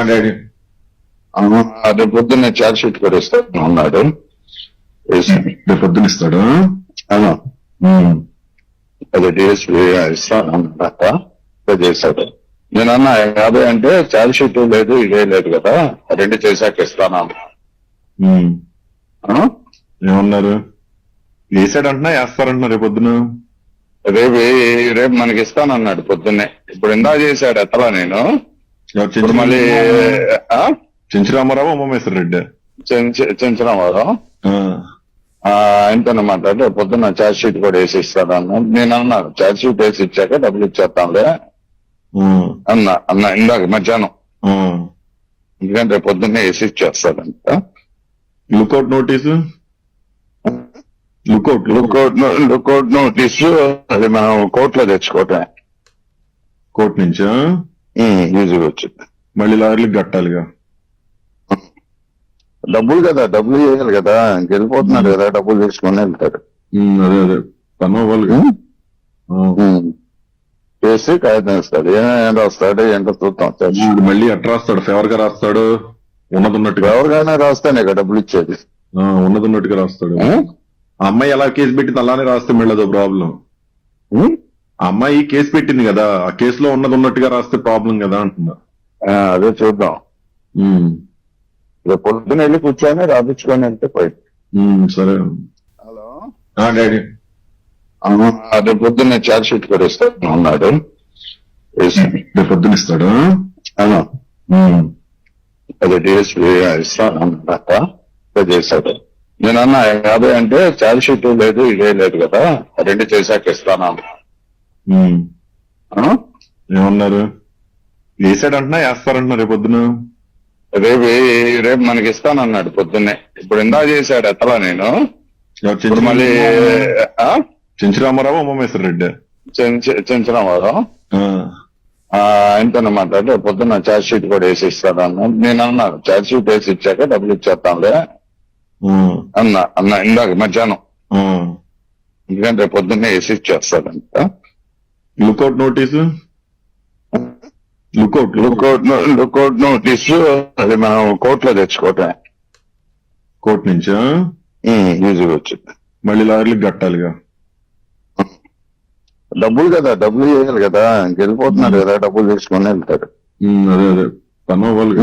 Daddy రేపు పొద్దున్నే charge sheet కూడా ఇస్తాను అన్నాడు. రేపు పొద్దున ఇస్తాడు. అవును. అది డిఎస్పీ ఇస్తాను అన్నమాట చేశాడు. నేను అన్నా 50 అంటే ఛార్జ్ షీట్ లేదు ఇదే లేదు కదా, రెండు చేశాక ఇస్తాను. ఏమన్నారు? వేసాడంటున్నా వేస్తారంటున్నా రేపు పొద్దున. రేపు మనకి ఇస్తానన్నాడు పొద్దున్నే. ఇప్పుడు ఇందా చేశాడు ఎత్తలా నేను. ఇప్పుడు మళ్ళీ చెంచురామారావు ఉమామేశ్వర రెడ్డి చెంచరామారావు ఆయనతో మాట్లాడి పొద్దున్న ఛార్జ్ షీట్ కూడా వేసి ఇస్తాడు అన్నాడు. నేను అన్నాను ఛార్జ్ షీట్ వేసి ఇచ్చాక డబ్బులు ఇచ్చేస్తాంలే అన్న ఇందాక మధ్యాహ్నం. ఎందుకంటే రేపు పొద్దున్నే వేసి ఇచ్చేస్తాడంట. లుకౌట్ నోటీసు లుకౌట్ నోటీసు అది మనం కోర్టులో తెచ్చుకోవటం. కోర్టు నుంచా ఈజీగా వచ్చింది. మళ్ళీ లారీలకు కట్టాలిగా డబ్బులు కదా, డబ్బులు చేయాలి కదా, వెళ్ళిపోతున్నారు కదా, డబ్బులు తీసుకొని వెళ్తారు. అదే పని అవ్వాలి. చేసి కాగితం ఇస్తాడు. ఏంటో వస్తాడు ఏంటో చూద్దాం. మళ్ళీ ఎట్లా రాస్తాడు? ఫేవర్ గా రాస్తాడు? ఉన్నదున్నట్టుగా ఎవరికైనా రాస్తానే కదా డబ్బులు ఇచ్చేది. ఉన్నదున్నట్టుగా రాస్తాడు. ఆ అమ్మాయి ఎలా కేసు పెట్టింది అలానే రాస్తే మళ్ళీ అదో ప్రాబ్లం. ఆ అమ్మాయి కేసు పెట్టింది కదా, ఆ కేసులో ఉన్నది ఉన్నట్టుగా రాస్తే ప్రాబ్లం కదా అంటున్నా. అదే చూద్దాం. రేపు పొద్దున వెళ్ళి కూర్చొని రాపించుకొని వెళ్తే పోయి. సరే. హలో డాడీ రేపు పొద్దున్నే ఛార్జ్ షీట్ కూడా ఇస్తాను అన్నాడు. రేపు పొద్దున ఇస్తాడు. అవును. అది డిఎస్పీ ఇస్తాను అన్నమాట చేశాడు. నేను అన్నా 50 అంటే ఛార్జ్ షీట్ లేదు ఇదే లేదు కదా, రెండు చేశాక ఇస్తాను. ఏమన్నారు? వేసాడంటున్నా వేస్తారంటున్నా రేపు పొద్దున. రేపు మనకి ఇస్తానన్నాడు పొద్దున్నే. ఇప్పుడు ఇందా చేశాడు ఎత్తలా నేను. ఇప్పుడు మళ్ళీ చెంచురామారావు ఉమామేశ్వర రెడ్డి చెంచరామారావు ఆయనతో మాట్లాడి పొద్దున్న ఛార్జ్ షీట్ కూడా వేసి ఇస్తాడు అన్నాడు. నేను అన్నాను ఛార్జ్ షీట్ వేసి ఇచ్చాక డబ్బులు ఇచ్చేస్తాంలే అన్న ఇందాక మధ్యాహ్నం. ఎందుకంటే రేపు పొద్దున్నే వేసి ఇచ్చేస్తాడంట. లుకౌట్ నోటీసు లుకౌట్ నోటీసు అది మనం కోర్టులో తెచ్చుకోవటం. కోర్టు నుంచా ఈజీగా వచ్చింది. మళ్ళీ లారీలకు కట్టాలిగా డబ్బులు కదా, డబ్బులు చేయాలి కదా, వెళ్ళిపోతున్నారు కదా, డబ్బులు తీసుకొని వెళ్తారు. అదే పని అవ్వాలి.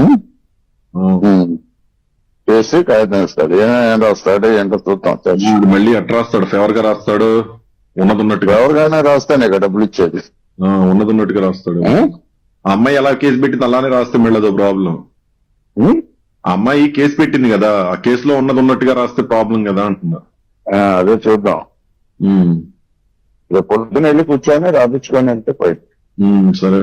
చేసి కాగితం ఇస్తాడు. ఏంటో వస్తాడు ఏంటో చూద్దాం. మళ్ళీ ఎట్లా రాస్తాడు? ఫేవర్ గా రాస్తాడు? ఉన్నదున్నట్టుగా ఎవరికైనా రాస్తానే కదా డబ్బులు ఇచ్చేది. ఉన్నదున్నట్టుగా రాస్తాడు. ఆ అమ్మాయి ఎలా కేసు పెట్టింది అలానే రాస్తే మళ్ళీ అదో ప్రాబ్లం. ఆ అమ్మాయి కేసు పెట్టింది కదా, ఆ కేసులో ఉన్నది ఉన్నట్టుగా రాస్తే ప్రాబ్లం కదా అంటున్నా. అదే చూద్దాం. రేపు పొద్దున వెళ్ళి కూర్చొని రాపించుకొని వెళ్తే పోయి. సరే.